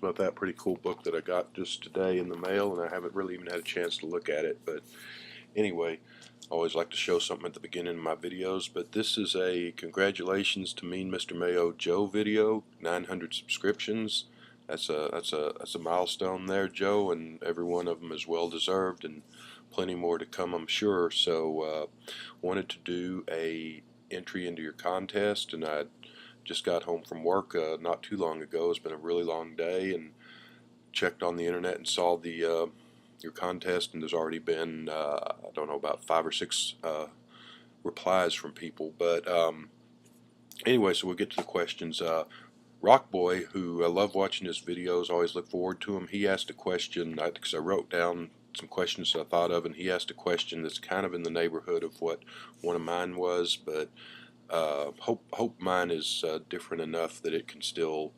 about that. Pretty cool book that I got just today in the mail, and I haven't really even had a chance to look at it. But anyway, I always like to show something at the beginning of my videos. But this is a congratulations to Mean Mr. Mayo Joe video, 900 subscriptions. That's a milestone there, Joe, and every one of them is well deserved, and plenty more to come, I'm sure. So wanted to do a entry into your contest, and I just got home from work not too long ago. It's been a really long day, and checked on the internet and saw the your contest, and there's already been I don't know, about 5 or 6 replies from people. But anyway, so we'll get to the questions. Rockboy, who I love watching his videos, always look forward to him. He asked a question because I wrote down some questions that I thought of, and he asked a question that's kind of in the neighborhood of what one of mine was, but hope mine is different enough that it can still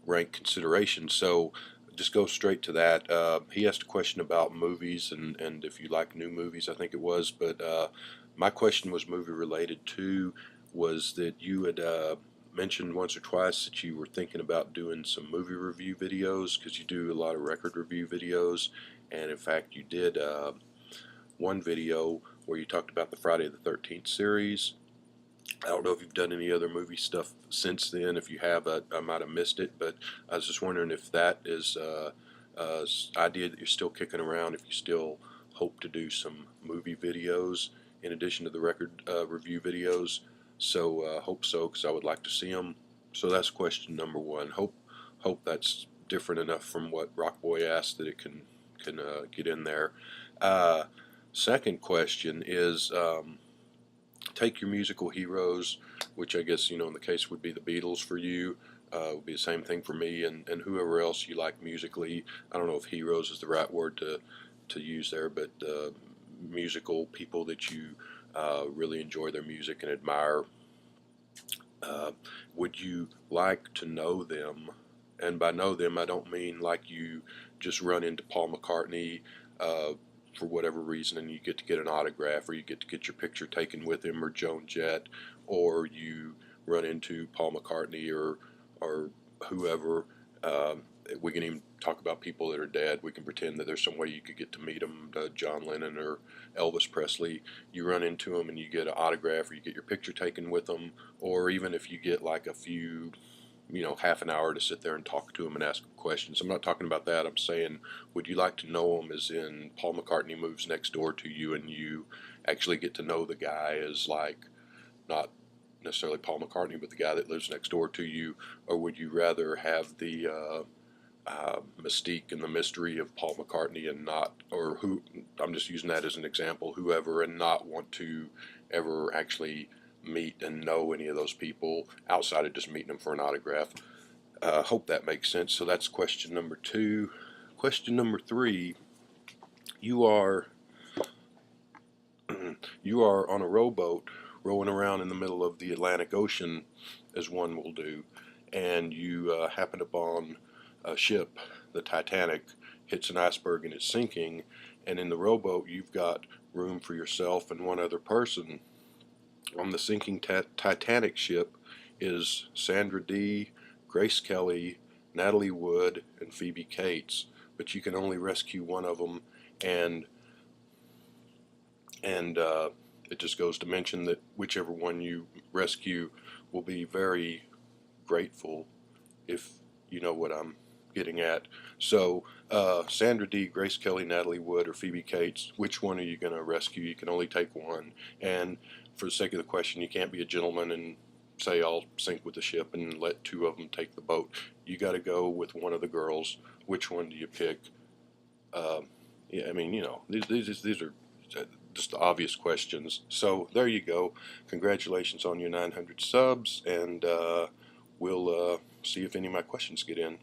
rank consideration. So just go straight to that. He asked a question about movies and if you like new movies, I think it was, but my question was movie related too. Was that you had mentioned once or twice that you were thinking about doing some movie review videos, because you do a lot of record review videos, and in fact you did one video where you talked about the Friday the 13th series. I don't know if you've done any other movie stuff since then. If you have, I might have missed it, but I was just wondering if that is an idea that you're still kicking around, if you still hope to do some movie videos in addition to the record review videos. So hope so, because I would like to see them. So that's question number one. Hope that's different enough from what Rockboy asked that it can get in there. Second question is, take your musical heroes, which I guess, in the case would be the Beatles for you, would be the same thing for me, and whoever else you like musically. I don't know if heroes is the right word to use there, but musical people that you really enjoy their music and admire. Would you like to know them? And by know them, I don't mean like you just run into Paul McCartney for whatever reason and you get to get an autograph, or you get to get your picture taken with him, or Joan Jett, or you run into Paul McCartney or whoever. We can even talk about people that are dead. We can pretend that there's some way you could get to meet them, John Lennon or Elvis Presley. You run into them and you get an autograph, or you get your picture taken with them, or even if you get like a few, half an hour to sit there and talk to them and ask them questions. I'm not talking about that. I'm saying, would you like to know them as in Paul McCartney moves next door to you and you actually get to know the guy as, like, not necessarily Paul McCartney, but the guy that lives next door to you? Or would you rather have the mystique and the mystery of Paul McCartney and not, or who, I'm just using that as an example, whoever, and not want to ever actually meet and know any of those people outside of just meeting them for an autograph? Hope that makes sense. So that's question number 2. Question number 3, you are on a rowboat rowing around in the middle of the Atlantic Ocean, as one will do, and you happen upon a ship, the Titanic, hits an iceberg and it's sinking, and in the rowboat you've got room for yourself and one other person. On the sinking Titanic ship is Sandra Dee, Grace Kelly, Natalie Wood, and Phoebe Cates, but you can only rescue one of them, and it just goes to mention that whichever one you rescue will be very grateful, if you know what I'm getting at. So Sandra Dee, Grace Kelly, Natalie Wood, or Phoebe Cates, which one are you going to rescue? You can only take one, and for the sake of the question, you can't be a gentleman and say I'll sink with the ship and let 2 of them take the boat. You got to go with one of the girls. Which one do you pick? Yeah, I mean, these are just the obvious questions. So there you go. Congratulations on your 900 subs, and we'll see if any of my questions get in.